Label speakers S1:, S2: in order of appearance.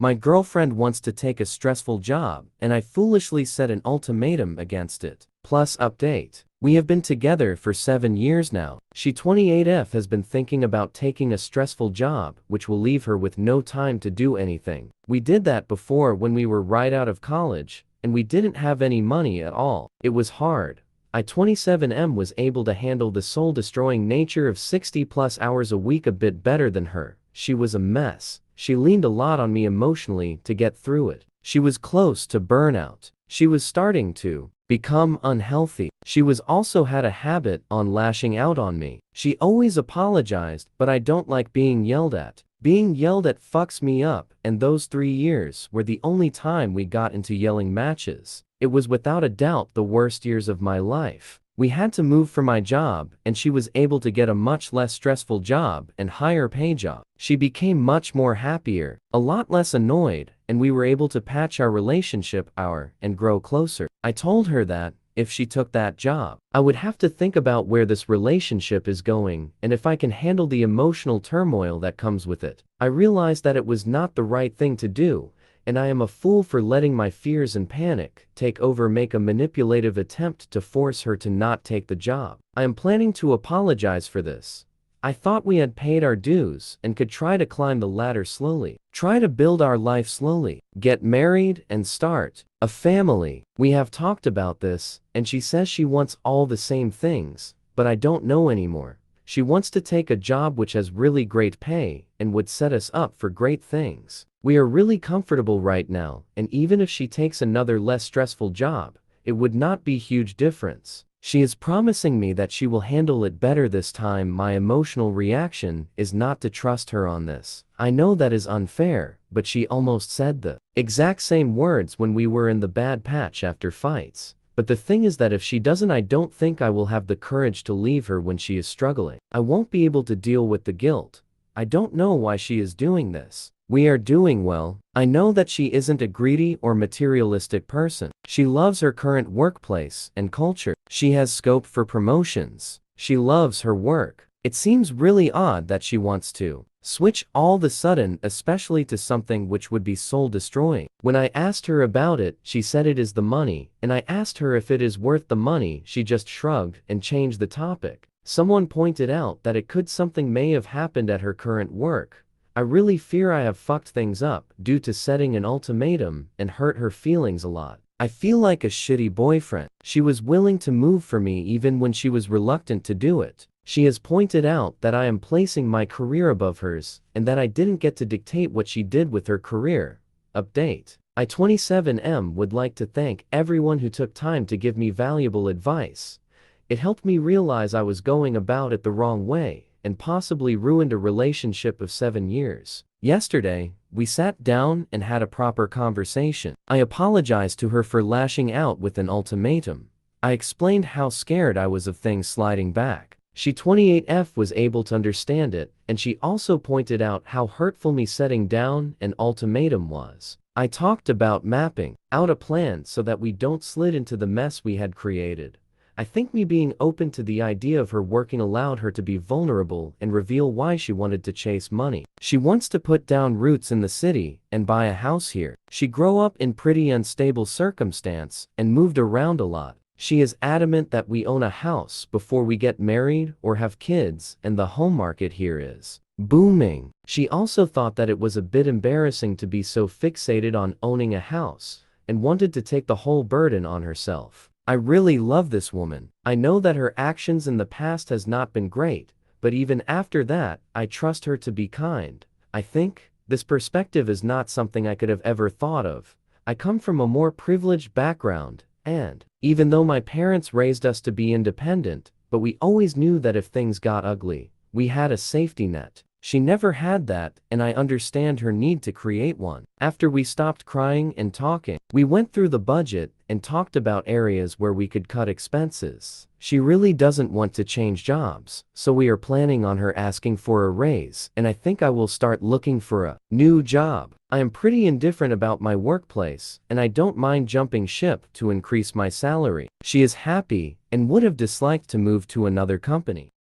S1: My girlfriend wants to take a stressful job, and I foolishly set an ultimatum against it. Plus update. We have been together for 7 years now. She 28F has been thinking about taking a stressful job, which will leave her with no time to do anything. We did that before when we were right out of college, and we didn't have any money at all. It was hard. I 27M was able to handle the soul-destroying nature of 60+ hours a week a bit better than her. She was a mess. She leaned a lot on me emotionally to get through it. She was close to burnout. She was starting to become unhealthy. She was also had a habit on lashing out on me. She always apologized, but I don't like being yelled at. Being yelled at fucks me up, and those 3 years were the only time we got into yelling matches. It was without a doubt the worst years of my life. We had to move for my job, and she was able to get a much less stressful job and higher pay job. She became much more happier, a lot less annoyed, and we were able to patch our relationship and grow closer. I told her that, if she took that job, I would have to think about where this relationship is going and if I can handle the emotional turmoil that comes with it. I realized that it was not the right thing to do, and I am a fool for letting my fears and panic take over, make a manipulative attempt to force her to not take the job. I am planning to apologize for this. I thought we had paid our dues and could try to climb the ladder slowly. Try to build our life slowly. Get married and start a family. We have talked about this, and she says she wants all the same things, but I don't know anymore. She wants to take a job which has really great pay and would set us up for great things. We are really comfortable right now, and even if she takes another less stressful job, it would not be huge difference. She is promising me that she will handle it better this time. My emotional reaction is not to trust her on this. I know that is unfair, but she almost said the exact same words when we were in the bad patch after fights. But the thing is that if she doesn't, I don't think I will have the courage to leave her when she is struggling. I won't be able to deal with the guilt. I don't know why she is doing this. We are doing well. I know that she isn't a greedy or materialistic person. She loves her current workplace and culture. She has scope for promotions. She loves her work. It seems really odd that she wants to switch all of a sudden, especially to something which would be soul-destroying. When I asked her about it, she said it is the money, and I asked her if it is worth the money. She just shrugged and changed the topic. Someone pointed out that it could something may have happened at her current work. I really fear I have fucked things up due to setting an ultimatum and hurt her feelings a lot. I feel like a shitty boyfriend. She was willing to move for me even when she was reluctant to do it. She has pointed out that I am placing my career above hers and that I didn't get to dictate what she did with her career. Update. I 27M would like to thank everyone who took time to give me valuable advice. It helped me realize I was going about it the wrong way and possibly ruined a relationship of 7 years. Yesterday, we sat down and had a proper conversation. I apologized to her for lashing out with an ultimatum. I explained how scared I was of things sliding back. She 28F was able to understand it, and she also pointed out how hurtful me setting down an ultimatum was. I talked about mapping out a plan so that we don't slid into the mess we had created. I think me being open to the idea of her working allowed her to be vulnerable and reveal why she wanted to chase money. She wants to put down roots in the city and buy a house here. She grew up in pretty unstable circumstance and moved around a lot. She is adamant that we own a house before we get married or have kids, and the home market here is booming. She also thought that it was a bit embarrassing to be so fixated on owning a house and wanted to take the whole burden on herself. I really love this woman. I know that her actions in the past has not been great, but even after that, I trust her to be kind. I think this perspective is not something I could have ever thought of. I come from a more privileged background, and even though my parents raised us to be independent, but we always knew that if things got ugly, we had a safety net. She never had that, and I understand her need to create one. After we stopped crying and talking, we went through the budget and talked about areas where we could cut expenses. She really doesn't want to change jobs, so we are planning on her asking for a raise, and I think I will start looking for a new job. I am pretty indifferent about my workplace, and I don't mind jumping ship to increase my salary. She is happy and would have disliked to move to another company.